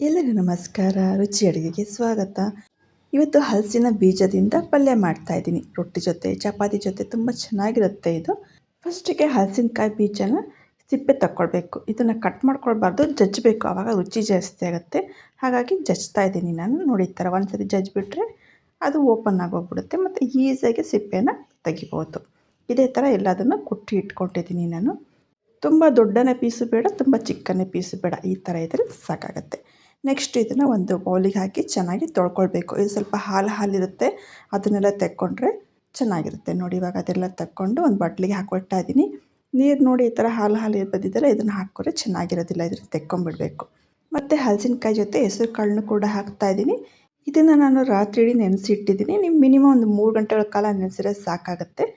ಎಲ್ಲರಿಗೂ ನಮಸ್ಕಾರ. ರುಚಿ ಅಡುಗೆಗೆ ಸ್ವಾಗತ. ಇವತ್ತು ಹಲಸಿನ ಬೀಜದಿಂದ ಪಲ್ಯ ಮಾಡ್ತಾಯಿದ್ದೀನಿ. ರೊಟ್ಟಿ ಜೊತೆ ಚಪಾತಿ ಜೊತೆ ತುಂಬ ಚೆನ್ನಾಗಿರುತ್ತೆ ಇದು. ಫಸ್ಟಿಗೆ ಹಲಸಿನಕಾಯಿ ಬೀಜನ ಸಿಪ್ಪೆ ತಕ್ಕೊಳ್ಬೇಕು. ಇದನ್ನು ಕಟ್ ಮಾಡ್ಕೊಳ್ಬಾರ್ದು, ಜಜ್ಜಬೇಕು, ಆವಾಗ ರುಚಿ ಜಾಸ್ತಿ ಆಗುತ್ತೆ. ಹಾಗಾಗಿ ಜಜ್ತಾ ಇದ್ದೀನಿ ನಾನು. ನೋಡಿ ಈ ಥರ ಒಂದ್ಸರಿ ಜಜ್ಜಿಬಿಟ್ರೆ ಅದು ಓಪನ್ ಆಗೋಗ್ಬಿಡುತ್ತೆ ಮತ್ತು ಈಸಿಯಾಗಿ ಸಿಪ್ಪೆನ ತೆಗಿಬೋದು. ಇದೇ ಥರ ಎಲ್ಲದನ್ನು ಕುಟ್ಟಿ ಇಟ್ಕೊಂಡಿದ್ದೀನಿ ನಾನು. ತುಂಬ ದೊಡ್ಡನೇ ಪೀಸು ಬೇಡ, ತುಂಬ ಚಿಕ್ಕನೇ ಪೀಸು ಬೇಡ, ಈ ಥರ ಇದ್ದರೆ ಸಾಕಾಗುತ್ತೆ. ನೆಕ್ಸ್ಟ್ ಇದನ್ನು ಒಂದು ಬೌಲಿಗೆ ಹಾಕಿ ಚೆನ್ನಾಗಿ ತೊಳ್ಕೊಳ್ಬೇಕು. ಇದು ಸ್ವಲ್ಪ ಹಾಲಿರುತ್ತೆ, ಅದನ್ನೆಲ್ಲ ತೆಕ್ಕೊಂಡ್ರೆ ಚೆನ್ನಾಗಿರುತ್ತೆ. ನೋಡಿ ಇವಾಗ ಅದೆಲ್ಲ ತಕ್ಕೊಂಡು ಒಂದು ಬಟ್ಲಿಗೆ ಹಾಕೊಳ್ತಾ ಇದ್ದೀನಿ. ನೀರು ನೋಡಿ ಈ ಥರ ಹಾಲು ಬಂದಿದ್ದೆಲ್ಲ ಇದನ್ನು ಹಾಕಿದ್ರೆ ಚೆನ್ನಾಗಿರೋದಿಲ್ಲ, ಇದನ್ನು ತೆಕ್ಕೊಂಬಿಡಬೇಕು. ಮತ್ತು ಹಲಸಿನಕಾಯಿ ಜೊತೆ ಹೆಸರು ಕಾಳನ್ನು ಕೂಡ ಹಾಕ್ತಾಯಿದ್ದೀನಿ. ಇದನ್ನು ನಾನು ರಾತ್ರಿ ಇಡೀ ನೆನೆಸಿಟ್ಟಿದ್ದೀನಿ. ನೀವು ಮಿನಿಮಮ್ ಒಂದು 3 ಗಂಟೆಗಳ ಕಾಲ ನೆನೆಸಿದ್ರೆ ಸಾಕಾಗುತ್ತೆ.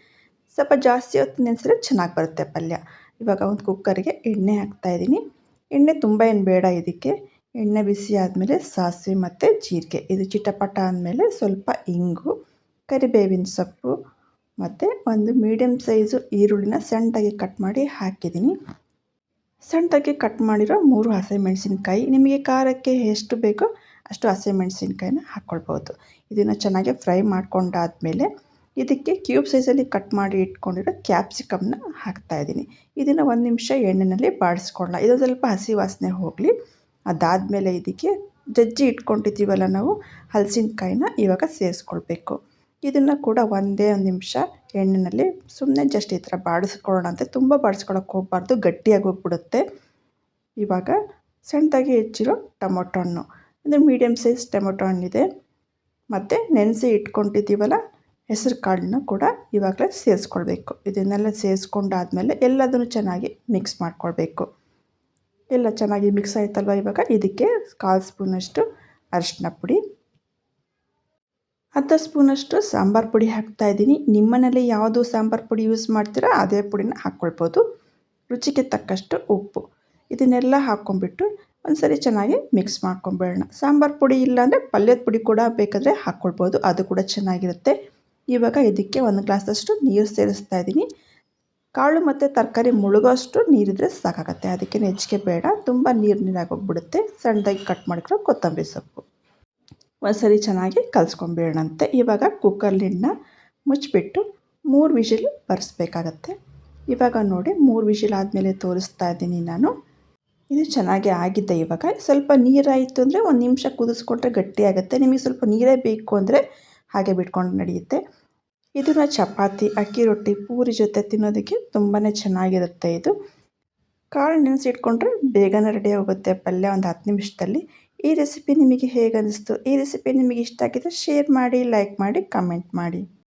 ಸ್ವಲ್ಪ ಜಾಸ್ತಿ ಹೊತ್ತು ನೆನೆಸಿದ್ರೆ ಚೆನ್ನಾಗಿ ಬರುತ್ತೆ ಪಲ್ಯ. ಇವಾಗ ಒಂದು ಕುಕ್ಕರಿಗೆ ಎಣ್ಣೆ ಹಾಕ್ತಾಯಿದ್ದೀನಿ. ಎಣ್ಣೆ ತುಂಬ ಏನು ಬೇಡ ಇದಕ್ಕೆ. ಎಣ್ಣೆ ಬಿಸಿ ಆದಮೇಲೆ ಸಾಸಿವೆ ಮತ್ತು ಜೀರಿಗೆ ಇದು ಚಿಟಪಟ ಆದಮೇಲೆ ಸ್ವಲ್ಪ ಇಂಗು, ಕರಿಬೇವಿನ ಸೊಪ್ಪು ಮತ್ತು ಒಂದು ಮೀಡಿಯಮ್ ಸೈಜು ಈರುಳ್ಳಿನ ಸಣ್ಣದಾಗಿ ಕಟ್ ಮಾಡಿ ಹಾಕಿದ್ದೀನಿ. ಸಣ್ಣದಾಗಿ ಕಟ್ ಮಾಡಿರೋ 3 ಹಸಿಮೆಣಸಿನ್ಕಾಯಿ, ನಿಮಗೆ ಖಾರಕ್ಕೆ ಎಷ್ಟು ಬೇಕೋ ಅಷ್ಟು ಹಸಿಮೆಣಸಿನ್ಕಾಯಿನ ಹಾಕ್ಕೊಳ್ಬೋದು. ಇದನ್ನು ಚೆನ್ನಾಗಿ ಫ್ರೈ ಮಾಡ್ಕೊಂಡಾದಮೇಲೆ ಇದಕ್ಕೆ ಕ್ಯೂಬ್ ಸೈಜಲ್ಲಿ ಕಟ್ ಮಾಡಿ ಇಟ್ಕೊಂಡಿರೋ ಕ್ಯಾಪ್ಸಿಕಮ್ನ ಹಾಕ್ತಾಯಿದ್ದೀನಿ. ಇದನ್ನು 1 ನಿಮಿಷ ಎಣ್ಣೆಯಲ್ಲಿ ಬಾಡಿಸ್ಕೊಳ್ಳೋಣ. ಇದು ಸ್ವಲ್ಪ ಹಸಿ ವಾಸನೆ ಹೋಗಲಿ. ಅದಾದಮೇಲೆ ಇದಕ್ಕೆ ಜಜ್ಜಿ ಇಟ್ಕೊಂಡಿದ್ದೀವಲ್ಲ ನಾವು ಹಲಸಿನಕಾಯಿನ ಇವಾಗ ಸೇರಿಸ್ಕೊಳ್ಬೇಕು. ಇದನ್ನು ಕೂಡ ಒಂದೇ 1 ನಿಮಿಷ ಎಣ್ಣೆಯಲ್ಲಿ ಸುಮ್ಮನೆ ಜಸ್ಟ್ ಈ ಥರ ಬಾಡಿಸ್ಕೊಳ್ಳೋಣ ಅಂತೆ. ತುಂಬ ಬಾಡಿಸ್ಕೊಳ್ಳೋಕೆ ಹೋಗಬಾರ್ದು, ಗಟ್ಟಿಯಾಗಿ ಹೋಗ್ಬಿಡುತ್ತೆ. ಇವಾಗ ಸಣ್ಣದಾಗಿ ಹೆಚ್ಚಿರೋ ಟೊಮೊಟೊ ಹಣ್ಣು, ಇದು ಮೀಡಿಯಮ್ ಸೈಜ್ ಟೊಮೊಟೊ ಹಣ್ಣಿದೆ. ಮತ್ತು ನೆನೆಸಿ ಇಟ್ಕೊಂಡಿದ್ದೀವಲ್ಲ ಹೆಸರು ಕಾಳನ್ನ ಕೂಡ ಇವಾಗಲೇ ಸೇರಿಸ್ಕೊಳ್ಬೇಕು. ಇದನ್ನೆಲ್ಲ ಸೇರಿಸ್ಕೊಂಡಾದ್ಮೇಲೆ ಎಲ್ಲದನ್ನು ಚೆನ್ನಾಗಿ ಮಿಕ್ಸ್ ಮಾಡ್ಕೊಳ್ಬೇಕು. ಎಲ್ಲ ಚೆನ್ನಾಗಿ ಮಿಕ್ಸ್ ಆಯ್ತಲ್ವ. ಇವಾಗ ಇದಕ್ಕೆ 1/4 ಸ್ಪೂನಷ್ಟು ಅರಿಶಿನ ಪುಡಿ, ಅರ್ಧ ಸ್ಪೂನಷ್ಟು ಸಾಂಬಾರು ಪುಡಿ ಹಾಕ್ತಾಯಿದ್ದೀನಿ. ನಿಮ್ಮನೇಲಿ ಯಾವುದು ಸಾಂಬಾರು ಪುಡಿ ಯೂಸ್ ಮಾಡ್ತೀರಾ ಅದೇ ಪುಡಿನ ಹಾಕ್ಕೊಳ್ಬೋದು. ರುಚಿಗೆ ತಕ್ಕಷ್ಟು ಉಪ್ಪು, ಇದನ್ನೆಲ್ಲ ಹಾಕ್ಕೊಂಬಿಟ್ಟು ಒಂದ್ಸರಿ ಚೆನ್ನಾಗಿ ಮಿಕ್ಸ್ ಮಾಡ್ಕೊಂಬೇಡೋಣ. ಸಾಂಬಾರು ಪುಡಿ ಇಲ್ಲಾಂದರೆ ಪಲ್ಯದ ಪುಡಿ ಕೂಡ ಬೇಕಾದರೆ ಹಾಕ್ಕೊಳ್ಬೋದು, ಅದು ಕೂಡ ಚೆನ್ನಾಗಿರುತ್ತೆ. ಇವಾಗ ಇದಕ್ಕೆ 1 ಗ್ಲಾಸಷ್ಟು ನೀರು ಸೇರಿಸ್ತಾ ಇದ್ದೀನಿ. ಕಾಳು ಮತ್ತು ತರಕಾರಿ ಮುಳುಗೋಷ್ಟು ನೀರಿದ್ರೆ ಸಾಕಾಗುತ್ತೆ, ಅದಕ್ಕೆ ಹೆಚ್ಚಿಗೆ ಬೇಡ. ತುಂಬ ನೀರಾಗೋಗ್ಬಿಡುತ್ತೆ. ಸಣ್ಣದಾಗಿ ಕಟ್ ಮಾಡಿರೋ ಕೊತ್ತಂಬರಿ ಸೊಪ್ಪು ಒಂದ್ಸರಿ ಚೆನ್ನಾಗಿ ಕಲಿಸ್ಕೊಂಬಿಡೋಣಂತೆ. ಇವಾಗ ಕುಕ್ಕರ್ ಲಿಡ್ನ ಮುಚ್ಚಿಬಿಟ್ಟು 3 ವಿಷಿಲ್ ಬರೆಸ್ಬೇಕಾಗತ್ತೆ. ಇವಾಗ ನೋಡಿ 3 ವಿಷಿಲ್ ಆದಮೇಲೆ ತೋರಿಸ್ತಾ ಇದ್ದೀನಿ ನಾನು. ಇದು ಚೆನ್ನಾಗಿ ಆಗಿದೆ. ಇವಾಗ ಸ್ವಲ್ಪ ನೀರಾಯಿತು ಅಂದರೆ 1 ನಿಮಿಷ ಕುದಿಸ್ಕೊಂಡ್ರೆ ಗಟ್ಟಿಯಾಗುತ್ತೆ. ನಿಮಗೆ ಸ್ವಲ್ಪ ನೀರೇ ಬೇಕು ಅಂದರೆ ಹಾಗೆ ಬಿಟ್ಕೊಂಡು ನಡೆಯುತ್ತೆ. ಇದನ್ನು ಚಪಾತಿ, ಅಕ್ಕಿ ರೊಟ್ಟಿ, ಪೂರಿ ಜೊತೆ ತಿನ್ನೋದಕ್ಕೆ ತುಂಬಾ ಚೆನ್ನಾಗಿರುತ್ತೆ. ಇದು ಕಾಳು ನೆನೆಸಿಟ್ಕೊಂಡ್ರೆ ಬೇಗನೆ ರೆಡಿ ಆಗುತ್ತೆ ಪಲ್ಯ, ಒಂದು 10 ನಿಮಿಷದಲ್ಲಿ. ಈ ರೆಸಿಪಿ ನಿಮಗೆ ಹೇಗೆ ಅನ್ನಿಸ್ತು? ಈ ರೆಸಿಪಿ ನಿಮಗೆ ಇಷ್ಟ ಆಗಿದ್ರೆ ಶೇರ್ ಮಾಡಿ, ಲೈಕ್ ಮಾಡಿ, ಕಮೆಂಟ್ ಮಾಡಿ.